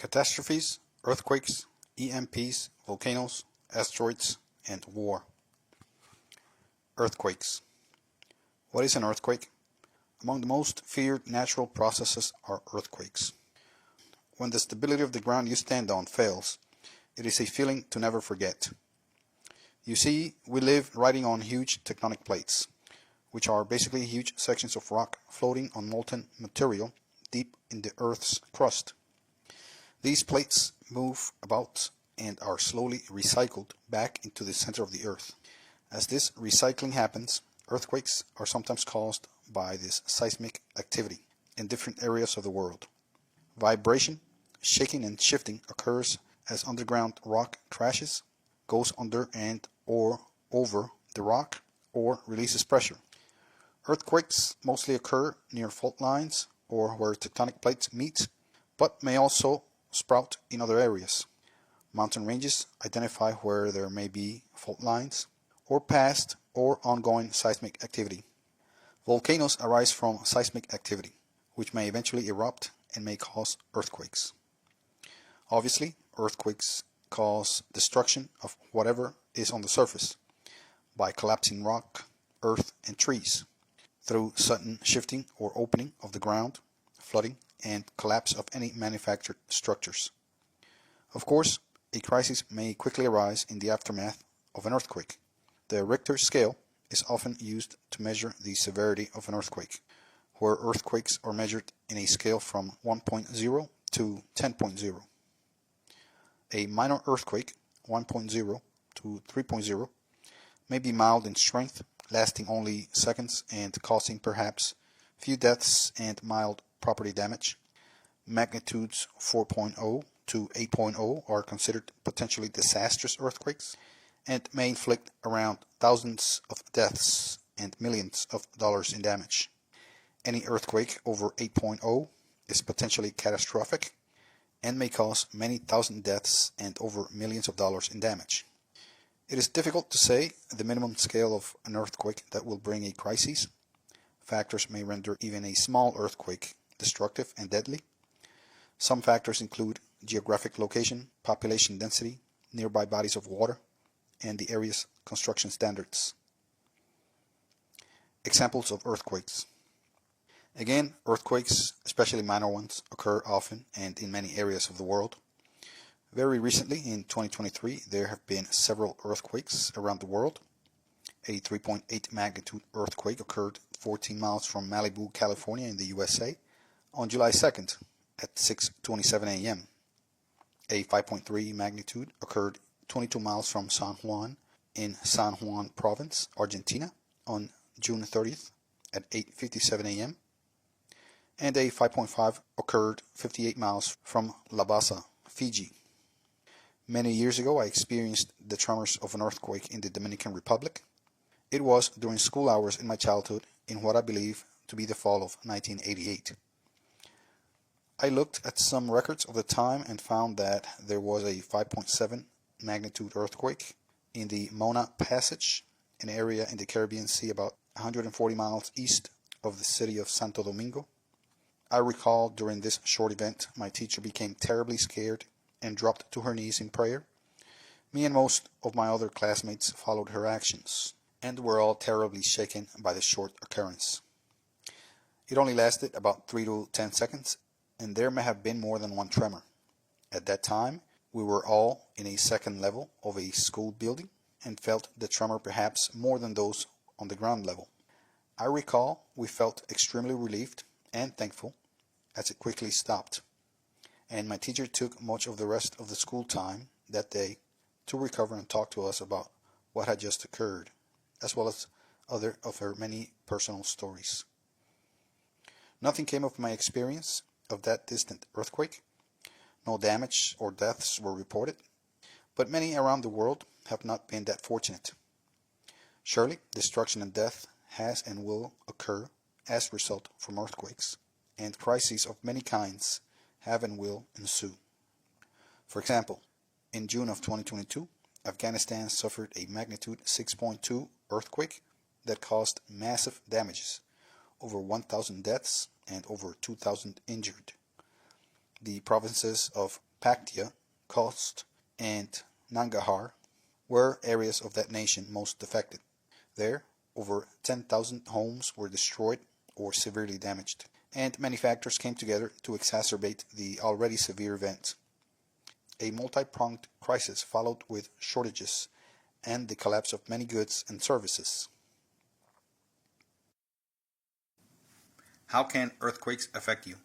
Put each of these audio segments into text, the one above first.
Catastrophes, earthquakes, EMPs, volcanoes, asteroids, and war. Earthquakes. What is an earthquake? Among the most feared natural processes are earthquakes. When the stability of the ground you stand on fails, it is a feeling to never forget. You see, we live riding on huge tectonic plates, which are basically huge sections of rock floating on molten material deep in the Earth's crust. These plates move about and are slowly recycled back into the center of the Earth. As this recycling happens, earthquakes are sometimes caused by this seismic activity in different areas of the world. Vibration, shaking and shifting occurs as underground rock crashes, goes under and or over the rock, or releases pressure. Earthquakes mostly occur near fault lines or where tectonic plates meet, but may also sprout in other areas. Mountain ranges identify where there may be fault lines, or past or ongoing seismic activity. Volcanoes arise from seismic activity, which may eventually erupt and may cause earthquakes. Obviously, earthquakes cause destruction of whatever is on the surface by collapsing rock, earth, and trees, through sudden shifting or opening of the ground, flooding, and collapse of any manufactured structures. Of course, a crisis may quickly arise in the aftermath of an earthquake. The Richter scale is often used to measure the severity of an earthquake, where earthquakes are measured in a scale from 1.0 to 10.0. A minor earthquake, 1.0 to 3.0, may be mild in strength, lasting only seconds and causing perhaps few deaths and mild property damage. Magnitudes 4.0 to 8.0 are considered potentially disastrous earthquakes and may inflict around thousands of deaths and millions of dollars in damage. Any earthquake over 8.0 is potentially catastrophic and may cause many thousand deaths and over millions of dollars in damage. It is difficult to say the minimum scale of an earthquake that will bring a crisis. Factors may render even a small earthquake destructive and deadly. Some factors include geographic location, population density, nearby bodies of water, and the area's construction standards. Examples of earthquakes. Again, earthquakes, especially minor ones, occur often and in many areas of the world. Very recently, in 2023, there have been several earthquakes around the world. A 3.8 magnitude earthquake occurred 14 miles from Malibu, California in the USA on July 2nd at 6:27 a.m. A 5.3 magnitude occurred 22 miles from San Juan in San Juan Province, Argentina on June 30th at 8:57 a.m. And a 5.5 occurred 58 miles from Labasa, Fiji. Many years ago, I experienced the tremors of an earthquake in the Dominican Republic. It was during school hours in my childhood in what I believe to be the fall of 1988. I looked at some records of the time and found that there was a 5.7 magnitude earthquake in the Mona Passage, an area in the Caribbean Sea about 140 miles east of the city of Santo Domingo. I recall during this short event my teacher became terribly scared and dropped to her knees in prayer. Me and most of my other classmates followed her actions, and were all terribly shaken by the short occurrence. It only lasted about 3 to 10 seconds, and there may have been more than one tremor. At that time, we were all in a second level of a school building and felt the tremor perhaps more than those on the ground level. I recall we felt extremely relieved and thankful as it quickly stopped, and my teacher took much of the rest of the school time that day to recover and talk to us about what had just occurred, as well as other of her many personal stories. Nothing came of my experience of that distant earthquake. No damage or deaths were reported, but many around the world have not been that fortunate. Surely, destruction and death has and will occur as a result from earthquakes, and crises of many kinds have and will ensue. For example, in June of 2022, Afghanistan suffered a magnitude 6.2 earthquake that caused massive damages, over 1,000 deaths and over 2,000 injured. The provinces of Paktia, Khost, and Nangarhar were areas of that nation most affected. There, over 10,000 homes were destroyed or severely damaged, and many factors came together to exacerbate the already severe event. A multi-pronged crisis followed with shortages and the collapse of many goods and services. How can earthquakes affect you?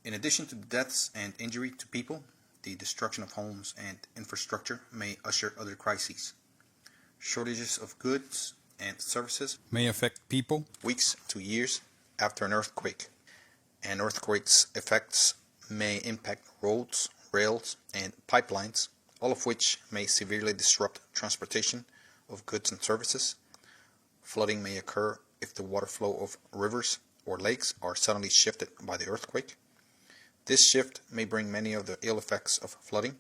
In addition to the deaths and injury to people, the destruction of homes and infrastructure may usher other crises. Shortages of goods and services may affect people weeks to years after an earthquake. An earthquake's effects may impact roads, rails, and pipelines, all of which may severely disrupt transportation of goods and services. Flooding may occur if the water flow of rivers or lakes are suddenly shifted by the earthquake. This shift may bring many of the ill effects of flooding.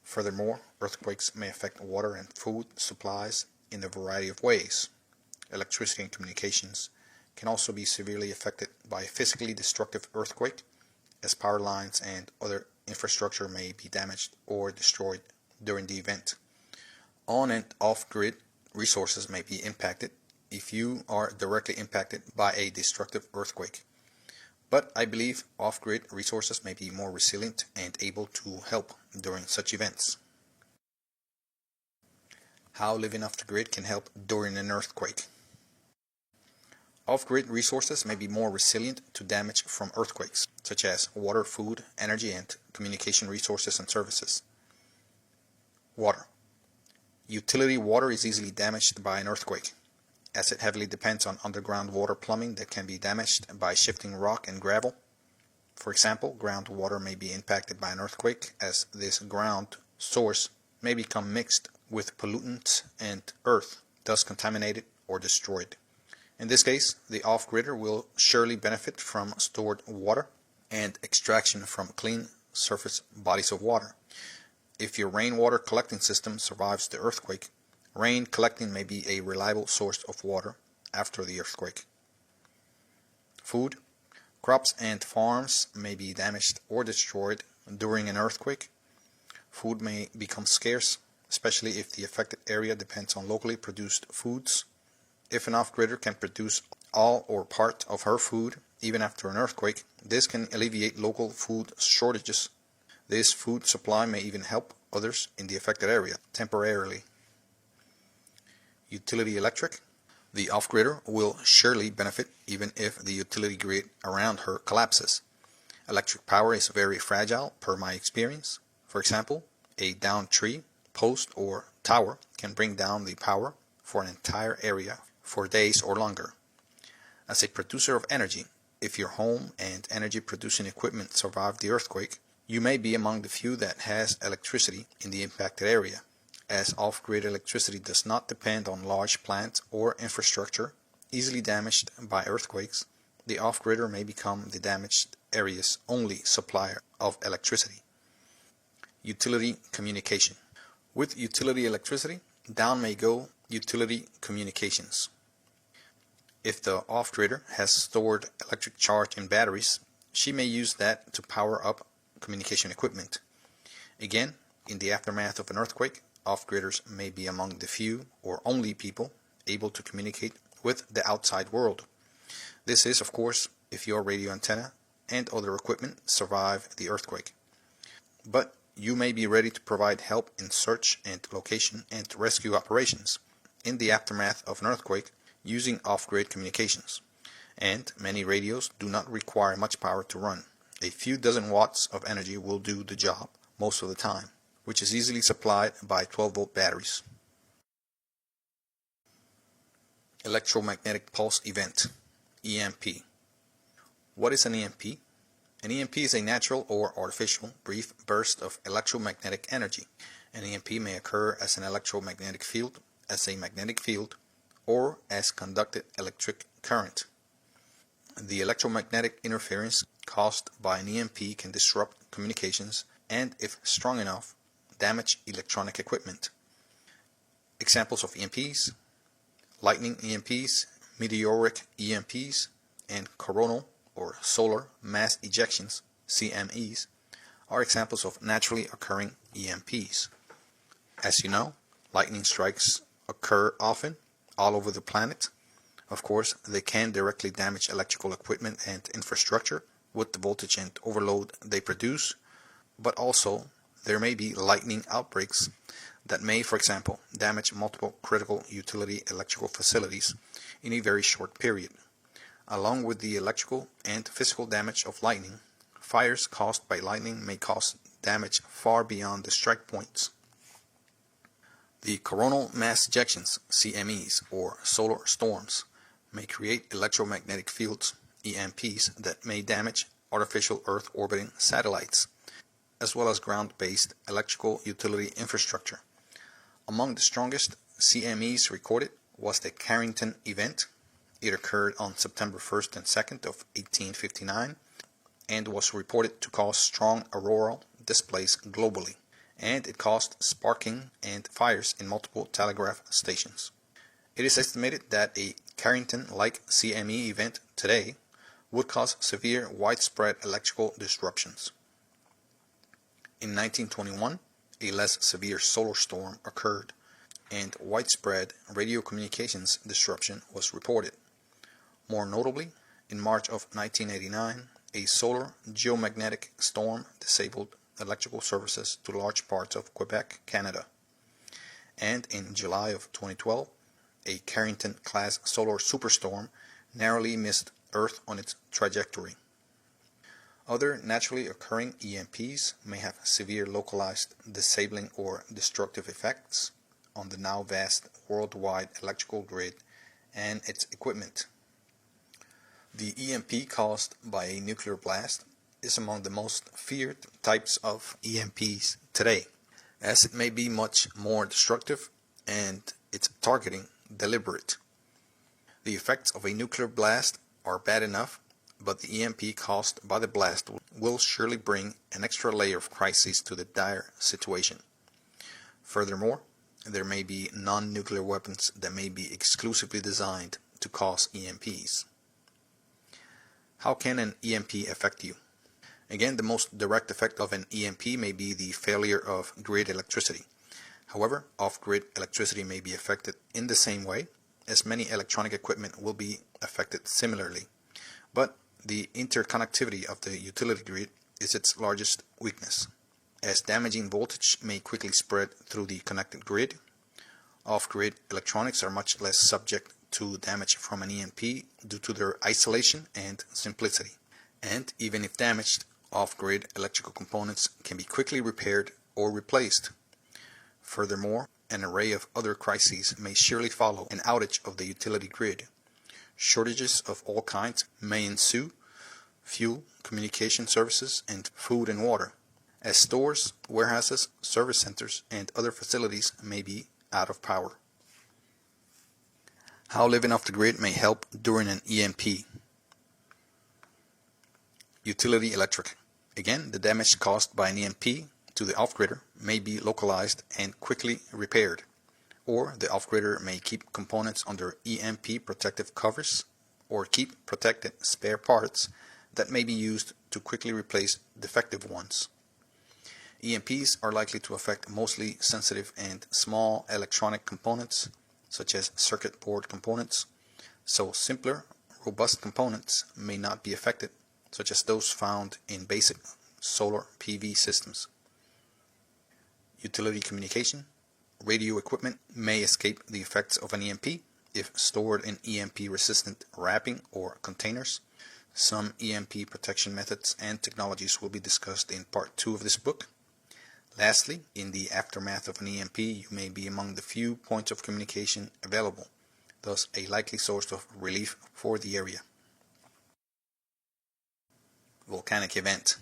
Furthermore, earthquakes may affect water and food supplies in a variety of ways. Electricity and communications can also be severely affected by a physically destructive earthquake, as power lines and other infrastructure may be damaged or destroyed during the event. On and off-grid resources may be impacted if you are directly impacted by a destructive earthquake. But I believe off-grid resources may be more resilient and able to help during such events. How living off the grid can help during an earthquake. Off-grid resources may be more resilient to damage from earthquakes, such as water, food, energy, and communication resources and services. Water. Utility water is easily damaged by an earthquake, as it heavily depends on underground water plumbing that can be damaged by shifting rock and gravel. For example, groundwater may be impacted by an earthquake, as this ground source may become mixed with pollutants and earth, thus contaminated or destroyed. In this case, the off-gridder will surely benefit from stored water and extraction from clean surface bodies of water. If your rainwater collecting system survives the earthquake, rain collecting may be a reliable source of water after the earthquake. Food. Crops and farms may be damaged or destroyed during an earthquake. Food may become scarce, especially if the affected area depends on locally produced foods. If an off-gridder can produce all or part of her food even after an earthquake, this can alleviate local food shortages. This food supply may even help others in the affected area temporarily. Utility electric. The off-gridder will surely benefit even if the utility grid around her collapses. Electric power is very fragile per my experience. For example, a downed tree, post, or tower can bring down the power for an entire area for days or longer. As a producer of energy, if your home and energy producing equipment survive the earthquake, you may be among the few that has electricity in the impacted area. As off-grid electricity does not depend on large plants or infrastructure easily damaged by earthquakes, the off-gridder may become the damaged area's only supplier of electricity. Utility communication. With utility electricity, down may go utility communications. If the off-gridder has stored electric charge in batteries, she may use that to power up communication equipment. Again, in the aftermath of an earthquake, off-gridders may be among the few or only people able to communicate with the outside world. This is, of course, if your radio antenna and other equipment survive the earthquake. But you may be ready to provide help in search and location and rescue operations in the aftermath of an earthquake using off-grid communications. And many radios do not require much power to run. A few dozen watts of energy will do the job most of the time, which is easily supplied by 12-volt batteries. Electromagnetic pulse event, EMP. What is an EMP? An EMP is a natural or artificial brief burst of electromagnetic energy. An EMP may occur as an electromagnetic field, as a magnetic field, or as conducted electric current. The electromagnetic interference caused by an EMP can disrupt communications and, if strong enough, damage electronic equipment. Examples of EMPs: lightning EMPs, meteoric EMPs, and coronal or solar mass ejections, CMEs, are examples of naturally occurring EMPs. As you know, lightning strikes occur often all over the planet. Of course, they can directly damage electrical equipment and infrastructure with the voltage and overload they produce, but also there may be lightning outbreaks that may, for example, damage multiple critical utility electrical facilities in a very short period. Along with the electrical and physical damage of lightning, fires caused by lightning may cause damage far beyond the strike points. The coronal mass ejections, CMEs, or solar storms, may create electromagnetic fields, EMPs, that may damage artificial Earth orbiting satellites, as well as ground-based electrical utility infrastructure. Among the strongest CMEs recorded was the Carrington event. It occurred on September 1st and 2nd of 1859 and was reported to cause strong auroral displays globally, and it caused sparking and fires in multiple telegraph stations. It is estimated that a Carrington-like CME event today would cause severe widespread electrical disruptions. In 1921, a less severe solar storm occurred, and widespread radio communications disruption was reported. More notably, in March of 1989, a solar geomagnetic storm disabled electrical services to large parts of Quebec, Canada. And in July of 2012, a Carrington-class solar superstorm narrowly missed Earth on its trajectory. Other naturally occurring EMPs may have severe localized disabling or destructive effects on the now vast worldwide electrical grid and its equipment. The EMP caused by a nuclear blast is among the most feared types of EMPs today, as it may be much more destructive and its targeting deliberate. The effects of a nuclear blast are bad enough, but the EMP caused by the blast will surely bring an extra layer of crises to the dire situation. Furthermore, there may be non-nuclear weapons that may be exclusively designed to cause EMPs. How can an EMP affect you? Again, the most direct effect of an EMP may be the failure of grid electricity. However, off-grid electricity may be affected in the same way, as many electronic equipment will be affected similarly. But the interconnectivity of the utility grid is its largest weakness, as damaging voltage may quickly spread through the connected grid. Off-grid electronics are much less subject to damage from an EMP due to their isolation and simplicity. And even if damaged, off-grid electrical components can be quickly repaired or replaced. Furthermore, an array of other crises may surely follow an outage of the utility grid. Shortages of all kinds may ensue: fuel, communication services, and food and water, as stores, warehouses, service centers, and other facilities may be out of power. How living off the grid may help during an EMP. Utility electric. Again, the damage caused by an EMP to the off-gridder may be localized and quickly repaired, or the off-gridder may keep components under EMP protective covers or keep protected spare parts that may be used to quickly replace defective ones. EMPs are likely to affect mostly sensitive and small electronic components, such as circuit board components, so simpler, robust components may not be affected, such as those found in basic solar PV systems. Utility communication. Radio equipment may escape the effects of an EMP if stored in EMP-resistant wrapping or containers. Some EMP protection methods and technologies will be discussed in Part 2 of this book. Lastly, in the aftermath of an EMP, you may be among the few points of communication available, thus a likely source of relief for the area. Volcanic event.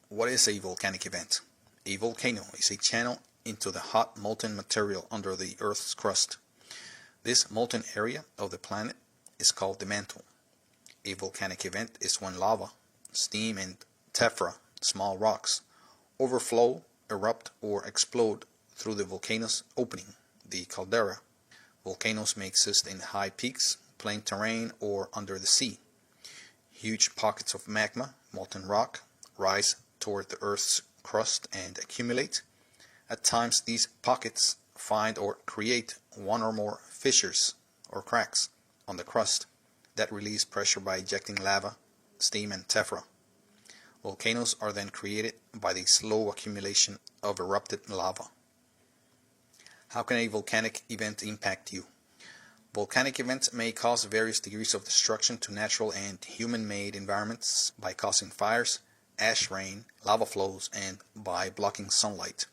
What is a volcanic event? A volcano is a channel into the hot molten material under the Earth's crust. This molten area of the planet is called the mantle. A volcanic event is when lava, steam, and tephra, small rocks, overflow, erupt, or explode through the volcano's opening, the caldera. Volcanoes may exist in high peaks, plain terrain, or under the sea. Huge pockets of magma, molten rock, rise toward the Earth's crust and accumulate. At times, these pockets find or create one or more fissures or cracks on the crust that release pressure by ejecting lava, steam, and tephra. Volcanoes are then created by the slow accumulation of erupted lava. How can a volcanic event impact you? Volcanic events may cause various degrees of destruction to natural and human-made environments by causing fires, ash rain, lava flows, and by blocking sunlight.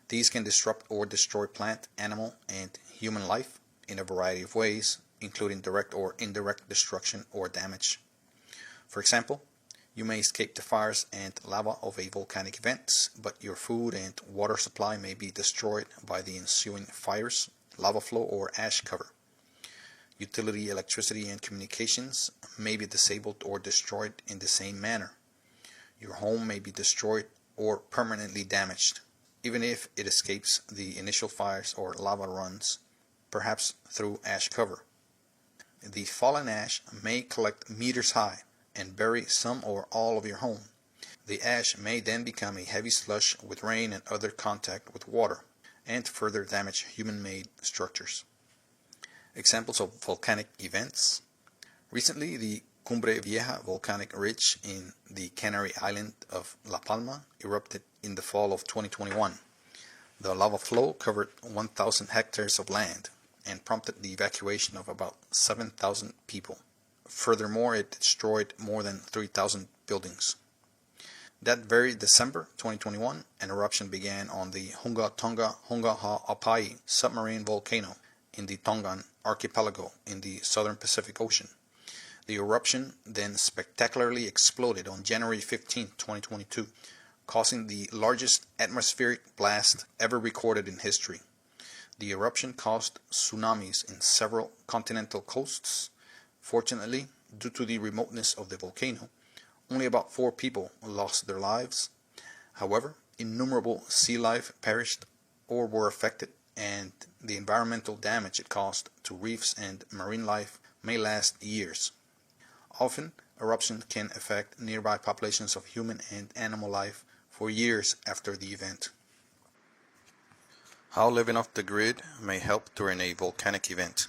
These can disrupt or destroy plant, animal, and human life in a variety of ways, including direct or indirect destruction or damage. For example, you may escape the fires and lava of a volcanic event, but your food and water supply may be destroyed by the ensuing fires, lava flow, or ash cover. Utility, electricity, and communications may be disabled or destroyed in the same manner. Your home may be destroyed or permanently damaged, even if it escapes the initial fires or lava runs, perhaps through ash cover. The fallen ash may collect meters high and bury some or all of your home. The ash may then become a heavy slush with rain and other contact with water, and further damage human-made structures. Examples of volcanic events. Recently, the Cumbre Vieja volcanic ridge in the Canary island of La Palma erupted in the fall of 2021. The lava flow covered 1,000 hectares of land and prompted the evacuation of about 7,000 people. Furthermore, it destroyed more than 3,000 buildings. That very December 2021, an eruption began on the Hunga Tonga Hunga Ha'apai submarine volcano in the Tongan archipelago in the southern Pacific Ocean. The eruption then spectacularly exploded on January 15, 2022, causing the largest atmospheric blast ever recorded in history. The eruption caused tsunamis in several continental coasts. Fortunately, due to the remoteness of the volcano, only about 4 people lost their lives. However, innumerable sea life perished or were affected, and the environmental damage it caused to reefs and marine life may last years. Often, eruptions can affect nearby populations of human and animal life for years after the event. How living off the grid may help during a volcanic event.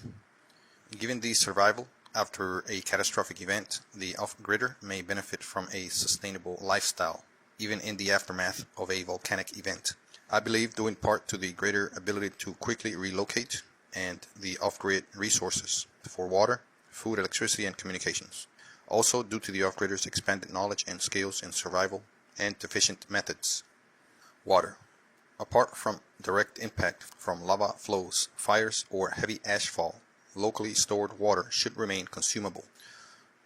Given the survival after a catastrophic event, the off-gridder may benefit from a sustainable lifestyle, even in the aftermath of a volcanic event. I believe due in part to the greater ability to quickly relocate and the off-grid resources for water, food, electricity, and communications. Also due to the off-gridder's expanded knowledge and skills in survival and efficient methods. Water. Apart from direct impact from lava flows, fires, or heavy ashfall, locally stored water should remain consumable.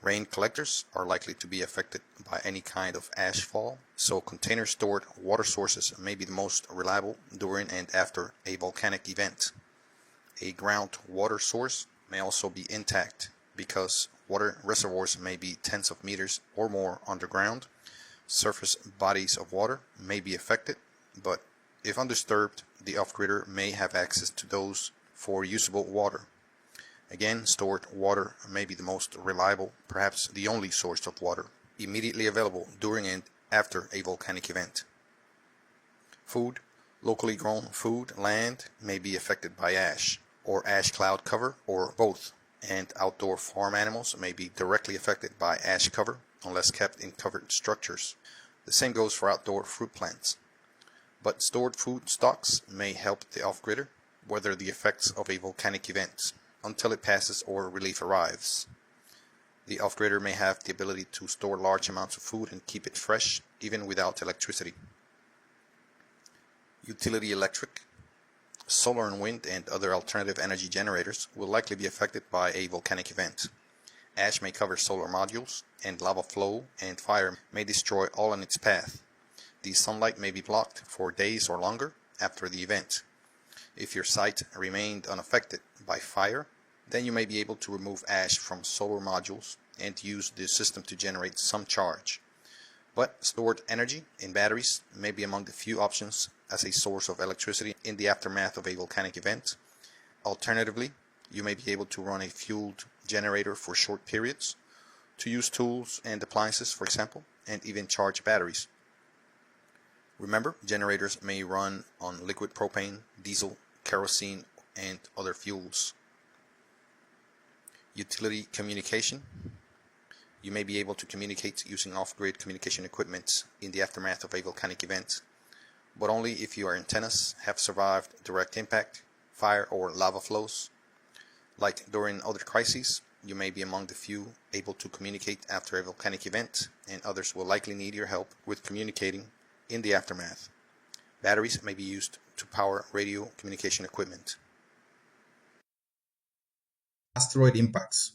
Rain collectors are likely to be affected by any kind of ashfall, so container stored water sources may be the most reliable during and after a volcanic event. A groundwater source may also be intact because water reservoirs may be tens of meters or more underground. Surface bodies of water may be affected, but if undisturbed, the off-gridder may have access to those for usable water. Again, stored water may be the most reliable, perhaps the only source of water immediately available during and after a volcanic event. Food. Locally grown food land may be affected by ash or ash cloud cover or both, and outdoor farm animals may be directly affected by ash cover unless kept in covered structures. The same goes for outdoor fruit plants. But stored food stocks may help the off-gridder weather the effects of a volcanic event until it passes or relief arrives. The off-gridder may have the ability to store large amounts of food and keep it fresh even without electricity. Utility electric. Solar and wind and other alternative energy generators will likely be affected by a volcanic event. Ash may cover solar modules, and lava flow and fire may destroy all in its path. The sunlight may be blocked for days or longer after the event. If your site remained unaffected by fire, then you may be able to remove ash from solar modules and use the system to generate some charge. But stored energy in batteries may be among the few options as a source of electricity in the aftermath of a volcanic event. Alternatively, you may be able to run a fueled generator for short periods, to use tools and appliances, for example, and even charge batteries. Remember, generators may run on liquid propane, diesel, kerosene, and other fuels. Utility communication. You may be able to communicate using off-grid communication equipment in the aftermath of a volcanic event, but only if your antennas have survived direct impact, fire, or lava flows. Like during other crises, you may be among the few able to communicate after a volcanic event, and others will likely need your help with communicating in the aftermath. Batteries may be used to power radio communication equipment. Asteroid impacts.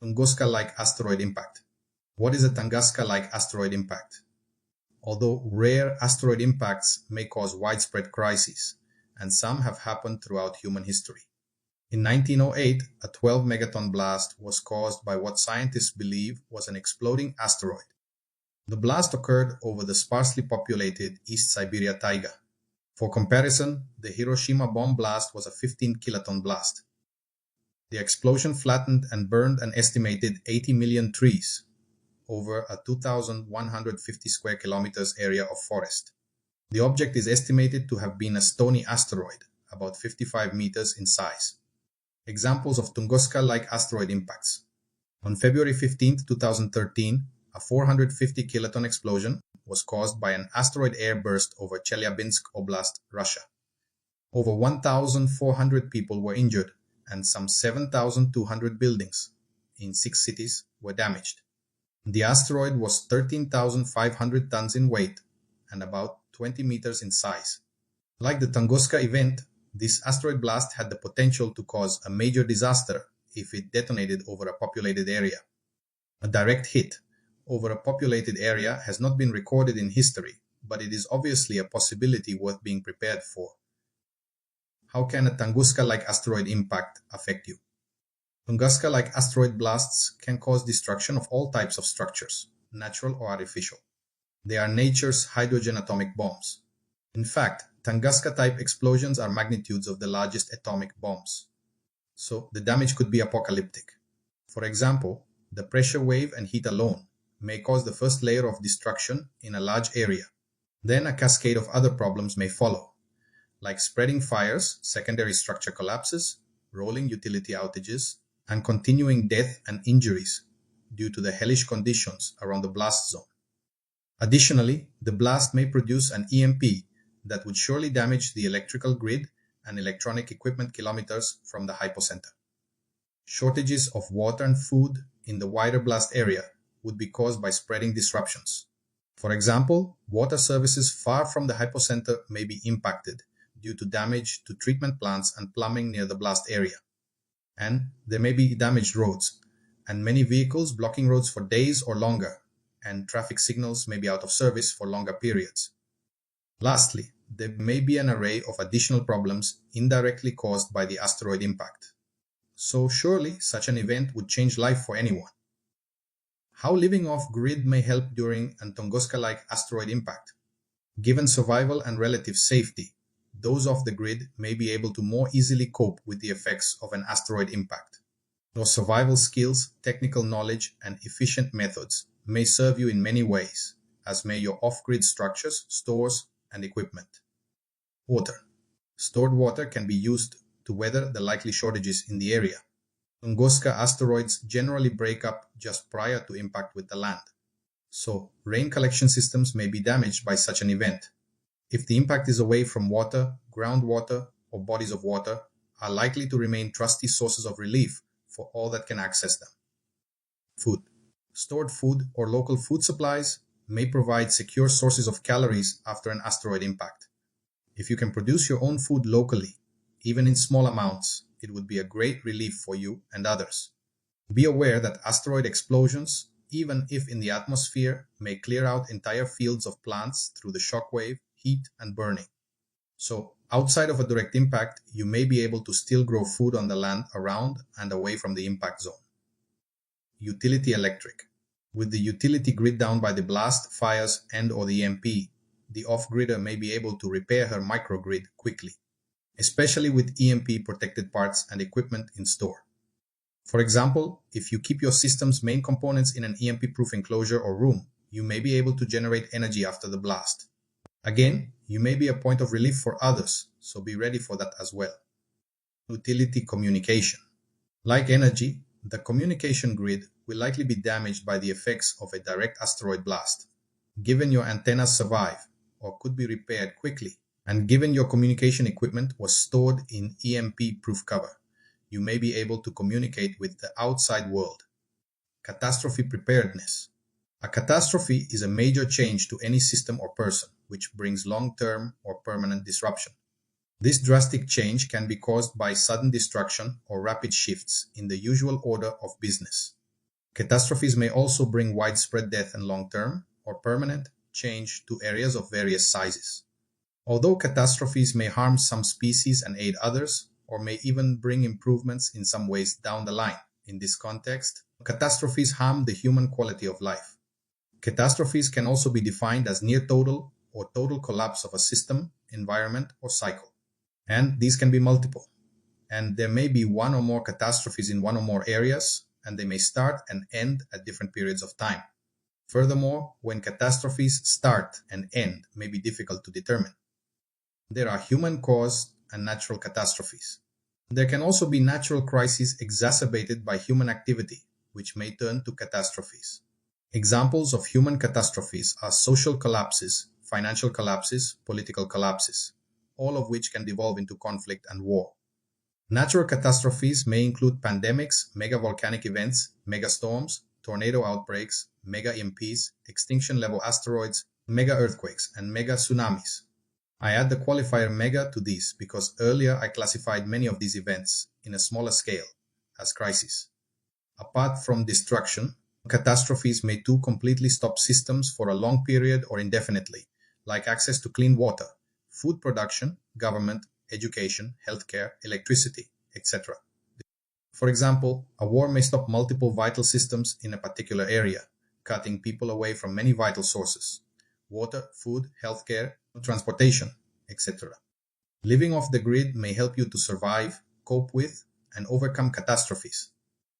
Tunguska-like asteroid impact. What is a Tunguska-like asteroid impact? Although rare asteroid impacts may cause widespread crises, and some have happened throughout human history. In 1908, a 12 megaton blast was caused by what scientists believe was an exploding asteroid. The blast occurred over the sparsely populated East Siberia taiga. For comparison, the Hiroshima bomb blast was a 15 kiloton blast. The explosion flattened and burned an estimated 80 million trees over a 2,150 square kilometers area of forest. The object is estimated to have been a stony asteroid, about 55 meters in size. Examples of Tunguska-like asteroid impacts. On February 15, 2013, a 450 kiloton explosion was caused by an asteroid airburst over Chelyabinsk Oblast, Russia. Over 1,400 people were injured, and some 7,200 buildings in 6 cities were damaged. The asteroid was 13,500 tons in weight and about 20 meters in size. Like the Tunguska event, this asteroid blast had the potential to cause a major disaster if it detonated over a populated area. A direct hit over a populated area has not been recorded in history, but it is obviously a possibility worth being prepared for. How can a Tunguska-like asteroid impact affect you? Tunguska-like asteroid blasts can cause destruction of all types of structures, natural or artificial. They are nature's hydrogen atomic bombs. In fact, Tunguska-type explosions are magnitudes of the largest atomic bombs. So the damage could be apocalyptic. For example, the pressure wave and heat alone may cause the first layer of destruction in a large area. Then a cascade of other problems may follow, like spreading fires, secondary structure collapses, rolling utility outages, and continuing death and injuries due to the hellish conditions around the blast zone. Additionally, the blast may produce an EMP that would surely damage the electrical grid and electronic equipment kilometers from the hypocenter. Shortages of water and food in the wider blast area would be caused by spreading disruptions. For example, water services far from the hypocenter may be impacted due to damage to treatment plants and plumbing near the blast area. And there may be damaged roads, and many vehicles blocking roads for days or longer, and traffic signals may be out of service for longer periods. Lastly, there may be an array of additional problems indirectly caused by the asteroid impact. So surely such an event would change life for anyone. How living off-grid may help during a Tunguska-like asteroid impact? Given survival and relative safety, those off the grid may be able to more easily cope with the effects of an asteroid impact. Those survival skills, technical knowledge, and efficient methods may serve you in many ways, as may your off-grid structures, stores, and equipment. Water. Stored water can be used to weather the likely shortages in the area. Tunguska asteroids generally break up just prior to impact with the land, so rain collection systems may be damaged by such an event. If the impact is away from water, groundwater, or bodies of water are likely to remain trusty sources of relief for all that can access them. Food. Stored food or local food supplies may provide secure sources of calories after an asteroid impact. If you can produce your own food locally, even in small amounts, it would be a great relief for you and others. Be aware that asteroid explosions, even if in the atmosphere, may clear out entire fields of plants through the shockwave, heat, and burning. So, outside of a direct impact, you may be able to still grow food on the land around and away from the impact zone. Utility electric. With the utility grid down by the blast, fires, and/or the EMP, the off-gridder may be able to repair her microgrid quickly, especially with EMP-protected parts and equipment in store. For example, if you keep your system's main components in an EMP-proof enclosure or room, you may be able to generate energy after the blast. Again, you may be a point of relief for others, so be ready for that as well. Utility communication. Like energy, the communication grid will likely be damaged by the effects of a direct asteroid blast. Given your antennas survive or could be repaired quickly, and given your communication equipment was stored in EMP-proof cover, you may be able to communicate with the outside world. Catastrophe preparedness. A catastrophe is a major change to any system or person, which brings long-term or permanent disruption. This drastic change can be caused by sudden destruction or rapid shifts in the usual order of business. Catastrophes may also bring widespread death and long-term or permanent change to areas of various sizes. Although catastrophes may harm some species and aid others, or may even bring improvements in some ways down the line, in this context, catastrophes harm the human quality of life. Catastrophes can also be defined as near total or total collapse of a system, environment, or cycle. And these can be multiple. And there may be one or more catastrophes in one or more areas, and they may start and end at different periods of time. Furthermore, when catastrophes start and end may be difficult to determine. There are human-caused and natural catastrophes. There can also be natural crises exacerbated by human activity, which may turn to catastrophes. Examples of human catastrophes are social collapses, financial collapses, political collapses, all of which can devolve into conflict and war. Natural catastrophes may include pandemics, mega-volcanic events, mega-storms, tornado outbreaks, mega-EMPs, extinction-level asteroids, mega-earthquakes, and mega-tsunamis. I add the qualifier mega to these because earlier I classified many of these events in a smaller scale as crises. Apart from destruction, catastrophes may too completely stop systems for a long period or indefinitely, like access to clean water, food production, government, education, healthcare, electricity, etc. For example, a war may stop multiple vital systems in a particular area, cutting people away from many vital sources: water, food, healthcare, transportation, etc. Living off the grid may help you to survive, cope with, and overcome catastrophes.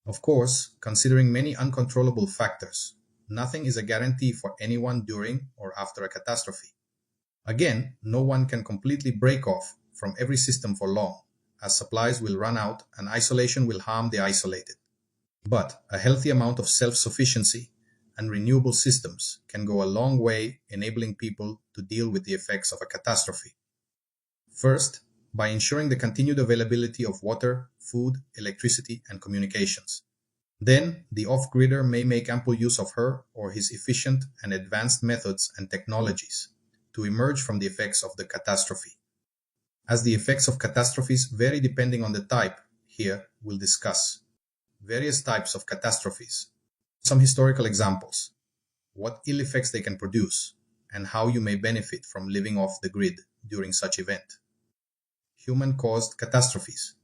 Of course, considering many uncontrollable factors, nothing is a guarantee for anyone during or after a catastrophe. Again, no one can completely break off from every system for long, as supplies will run out and isolation will harm the isolated. But a healthy amount of self-sufficiency and renewable systems can go a long way enabling people to deal with the effects of a catastrophe. First, by ensuring the continued availability of water, food, electricity, and communications. Then, the off-gridder may make ample use of her or his efficient and advanced methods and technologies to emerge from the effects of the catastrophe. As the effects of catastrophes vary depending on the type, here we'll discuss various types of catastrophes, some historical examples, what ill effects they can produce, and how you may benefit from living off the grid during such event. Human-caused catastrophes.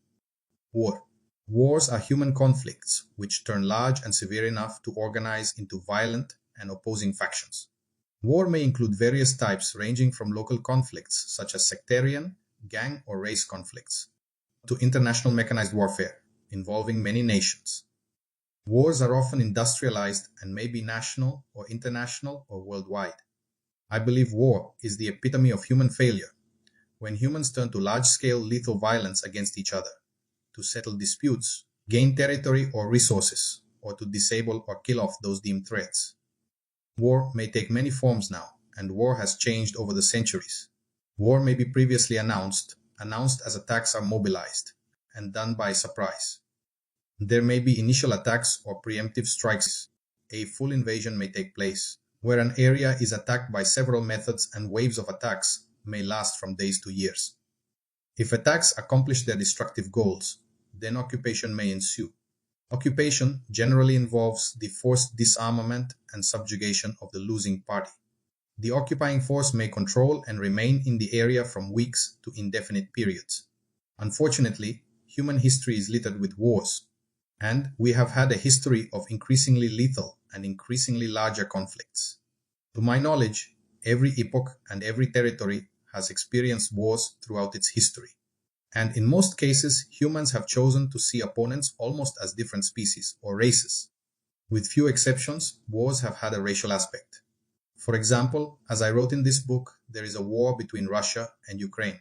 War. Wars are human conflicts which turn large and severe enough to organize into violent and opposing factions. War may include various types ranging from local conflicts such as sectarian, gang or race conflicts, to international mechanized warfare involving many nations. Wars are often industrialized and may be national or international or worldwide. I believe war is the epitome of human failure, when humans turn to large-scale lethal violence against each other, to settle disputes, gain territory or resources, or to disable or kill off those deemed threats. War may take many forms now, and war has changed over the centuries. War may be previously announced as attacks are mobilized, and done by surprise. There may be initial attacks or preemptive strikes. A full invasion may take place, where an area is attacked by several methods and waves of attacks may last from days to years. If attacks accomplish their destructive goals, then occupation may ensue. Occupation generally involves the forced disarmament and subjugation of the losing party. The occupying force may control and remain in the area from weeks to indefinite periods. Unfortunately, human history is littered with wars, and we have had a history of increasingly lethal and increasingly larger conflicts. To my knowledge, every epoch and every territory has experienced wars throughout its history. And in most cases, humans have chosen to see opponents almost as different species or races. With few exceptions, wars have had a racial aspect. For example, as I wrote in this book, there is a war between Russia and Ukraine,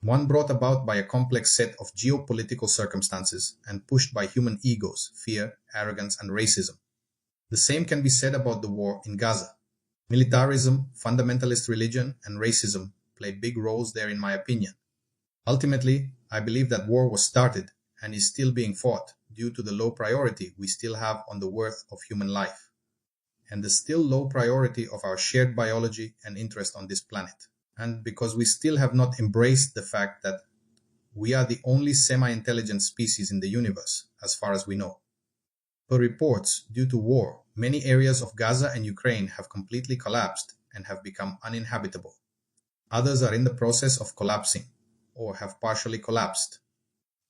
one brought about by a complex set of geopolitical circumstances and pushed by human egos, fear, arrogance, and racism. The same can be said about the war in Gaza. Militarism, fundamentalist religion, and racism play big roles there, in my opinion. Ultimately, I believe that war was started and is still being fought due to the low priority we still have on the worth of human life, and the still low priority of our shared biology and interest on this planet, and because we still have not embraced the fact that we are the only semi-intelligent species in the universe, as far as we know. Per reports, due to war, many areas of Gaza and Ukraine have completely collapsed and have become uninhabitable. Others are in the process of collapsing, or have partially collapsed.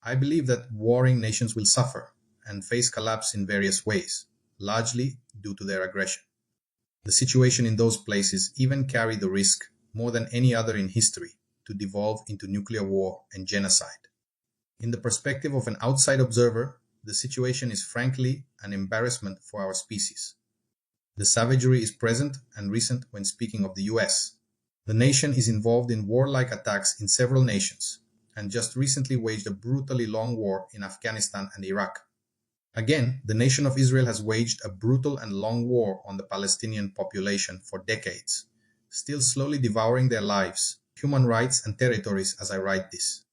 I believe that warring nations will suffer and face collapse in various ways, largely due to their aggression. The situation in those places even carry the risk, more than any other in history, to devolve into nuclear war and genocide. In the perspective of an outside observer, the situation is frankly an embarrassment for our species. The savagery is present and recent when speaking of the US. The nation is involved in warlike attacks in several nations, and just recently waged a brutally long war in Afghanistan and Iraq. Again, the nation of Israel has waged a brutal and long war on the Palestinian population for decades, still slowly devouring their lives, human rights, and territories as I write this.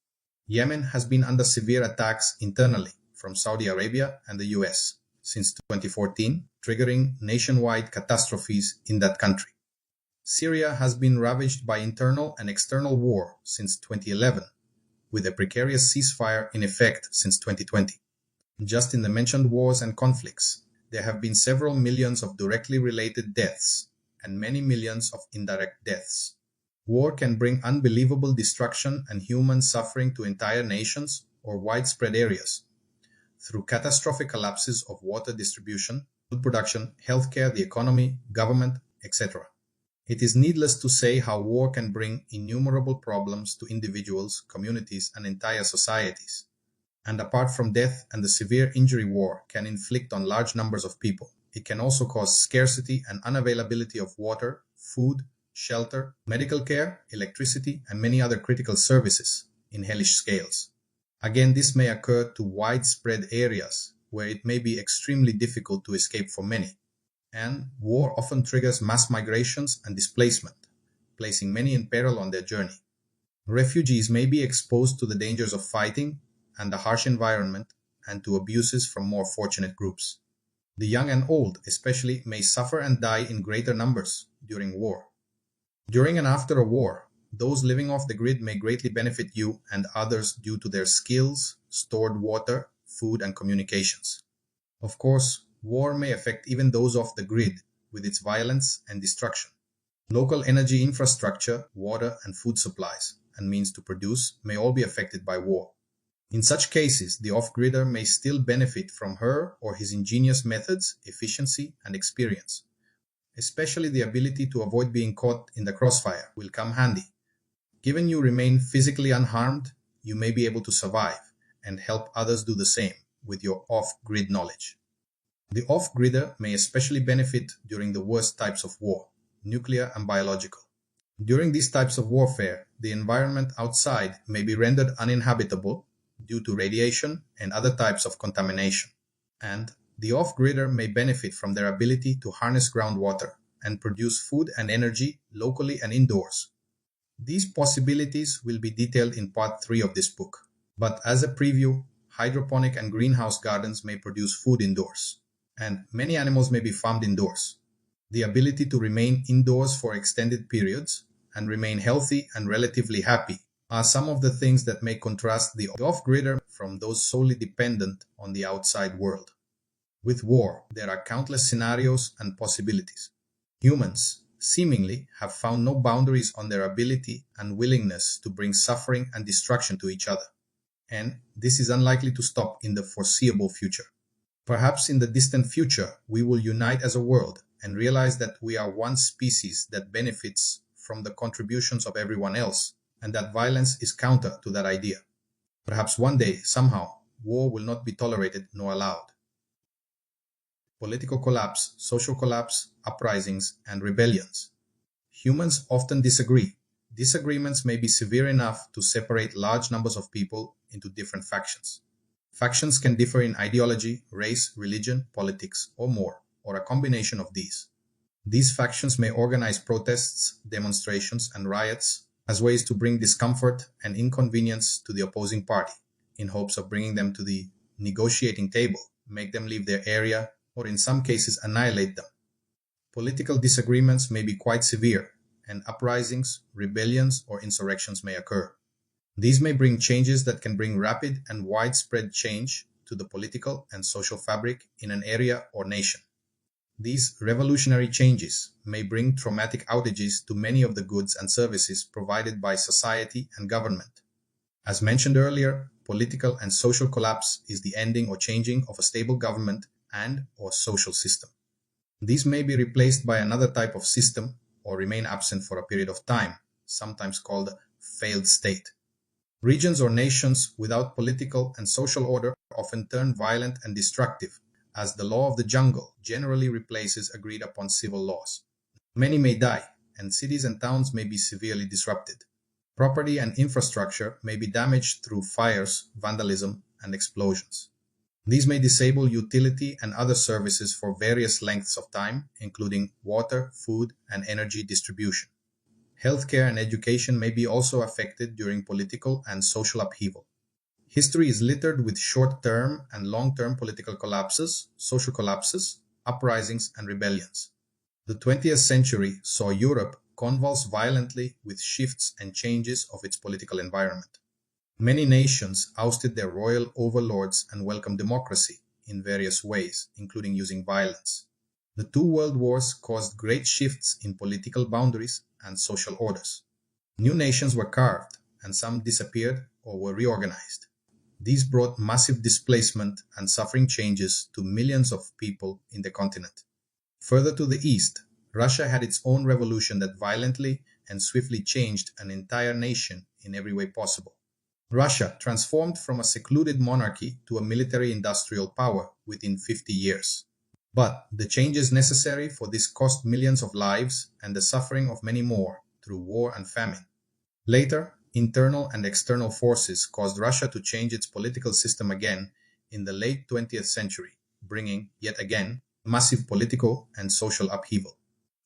Yemen has been under severe attacks internally from Saudi Arabia and the US since 2014, triggering nationwide catastrophes in that country. Syria has been ravaged by internal and external war since 2011, with a precarious ceasefire in effect since 2020. Just in the mentioned wars and conflicts, there have been several millions of directly related deaths and many millions of indirect deaths. War can bring unbelievable destruction and human suffering to entire nations or widespread areas through catastrophic collapses of water distribution, food production, healthcare, the economy, government, etc. It is needless to say how war can bring innumerable problems to individuals, communities, and entire societies. And apart from death and the severe injury war can inflict on large numbers of people, it can also cause scarcity and unavailability of water, food, shelter, medical care, electricity, and many other critical services in hellish scales. Again, this may occur to widespread areas where it may be extremely difficult to escape for many. And war often triggers mass migrations and displacement, placing many in peril on their journey. Refugees may be exposed to the dangers of fighting and the harsh environment and to abuses from more fortunate groups. The young and old especially may suffer and die in greater numbers during war. During and after a war, those living off the grid may greatly benefit you and others due to their skills, stored water, food, and communications. Of course, war may affect even those off the grid with its violence and destruction. Local energy infrastructure, water and food supplies, and means to produce may all be affected by war. In such cases, the off-gridder may still benefit from her or his ingenious methods, efficiency, and experience. Especially the ability to avoid being caught in the crossfire will come handy. Given you remain physically unharmed, you may be able to survive and help others do the same with your off-grid knowledge. The off-gridder may especially benefit during the worst types of war, nuclear and biological. During these types of warfare, the environment outside may be rendered uninhabitable due to radiation and other types of contamination. And the off-gridder may benefit from their ability to harness groundwater and produce food and energy locally and indoors. These possibilities will be detailed in part 3 of this book. But as a preview, hydroponic and greenhouse gardens may produce food indoors, and many animals may be farmed indoors. The ability to remain indoors for extended periods and remain healthy and relatively happy are some of the things that may contrast the off-gridder from those solely dependent on the outside world. With war, there are countless scenarios and possibilities. Humans, seemingly, have found no boundaries on their ability and willingness to bring suffering and destruction to each other. And this is unlikely to stop in the foreseeable future. Perhaps in the distant future, we will unite as a world and realize that we are one species that benefits from the contributions of everyone else, and that violence is counter to that idea. Perhaps one day, somehow, war will not be tolerated nor allowed. political collapse, social collapse, uprisings, and rebellions. Humans often disagree. Disagreements may be severe enough to separate large numbers of people into different factions. Factions can differ in ideology, race, religion, politics, or more, or a combination of these. These factions may organize protests, demonstrations, and riots as ways to bring discomfort and inconvenience to the opposing party, in hopes of bringing them to the negotiating table, make them leave their area, or in some cases annihilate them. Political disagreements may be quite severe, and uprisings, rebellions, or insurrections may occur. These may bring changes that can bring rapid and widespread change to the political and social fabric in an area or nation. These revolutionary changes may bring traumatic outages to many of the goods and services provided by society and government. As mentioned earlier, political and social collapse is the ending or changing of a stable government and/or social system. These may be replaced by another type of system or remain absent for a period of time, sometimes called a failed state. Regions or nations without political and social order often turn violent and destructive, as the law of the jungle generally replaces agreed upon civil laws. Many may die, and cities and towns may be severely disrupted. Property and infrastructure may be damaged through fires, vandalism, and explosions. These may disable utility and other services for various lengths of time, including water, food, and energy distribution. Healthcare and education may be also affected during political and social upheaval. History is littered with short-term and long-term political collapses, social collapses, uprisings, and rebellions. The 20th century saw Europe convulse violently with shifts and changes of its political environment. Many nations ousted their royal overlords and welcomed democracy in various ways, including using violence. The two world wars caused great shifts in political boundaries and social orders. New nations were carved, and some disappeared or were reorganized. These brought massive displacement and suffering changes to millions of people in the continent. Further to the east, Russia had its own revolution that violently and swiftly changed an entire nation in every way possible. Russia transformed from a secluded monarchy to a military-industrial power within 50 years. But the changes necessary for this cost millions of lives and the suffering of many more through war and famine. Later, internal and external forces caused Russia to change its political system again in the late 20th century, bringing, yet again, massive political and social upheaval.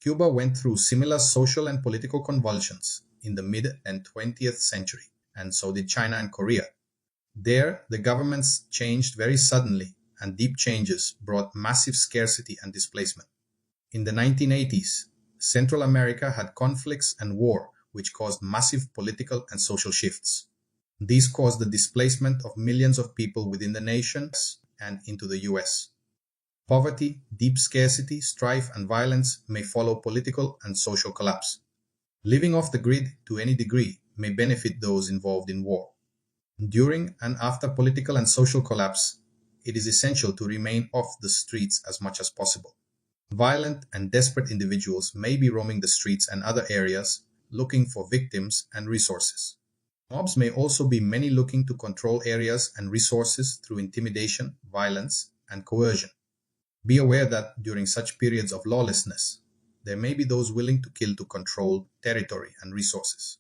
Cuba went through similar social and political convulsions in the mid and 20th century, and so did China and Korea. There, the governments changed very suddenly, and deep changes brought massive scarcity and displacement. In the 1980s, Central America had conflicts and war, which caused massive political and social shifts. These caused the displacement of millions of people within the nations and into the US. Poverty, deep scarcity, strife, and violence may follow political and social collapse. Living off the grid to any degree may benefit those involved in war. During and after political and social collapse, it is essential to remain off the streets as much as possible. Violent and desperate individuals may be roaming the streets and other areas looking for victims and resources. Mobs may also be many looking to control areas and resources through intimidation, violence, and coercion. Be aware that during such periods of lawlessness, there may be those willing to kill to control territory and resources.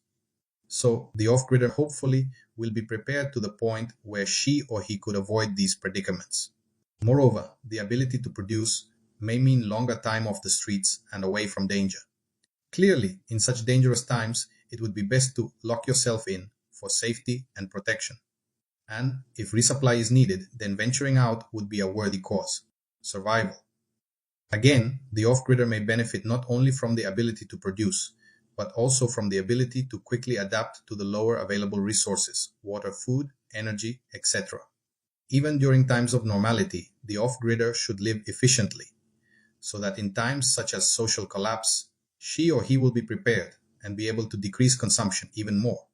So the off-gridder hopefully will be prepared to the point where she or he could avoid these predicaments. Moreover, the ability to produce may mean longer time off the streets and away from danger. Clearly, in such dangerous times, it would be best to lock yourself in for safety and protection. And if resupply is needed, then venturing out would be a worthy cause. Survival. Again, the off-gridder may benefit not only from the ability to produce, but also from the ability to quickly adapt to the lower available resources, water, food, energy, etc. Even during times of normality, the off-gridder should live efficiently, so that in times such as social collapse, she or he will be prepared and be able to decrease consumption even more.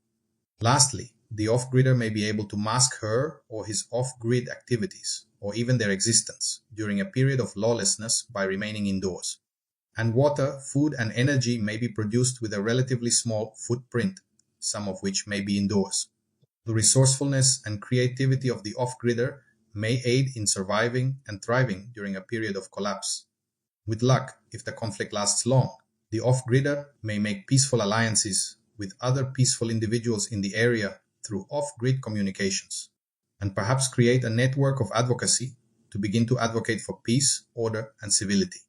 Lastly, the off-gridder may be able to mask her or his off-grid activities, or even their existence, during a period of lawlessness by remaining indoors. And water, food, and energy may be produced with a relatively small footprint, some of which may be indoors. The resourcefulness and creativity of the off-gridder may aid in surviving and thriving during a period of collapse. With luck, if the conflict lasts long, the off-gridder may make peaceful alliances with other peaceful individuals in the area through off-grid communications, and perhaps create a network of advocacy to begin to advocate for peace, order, and civility.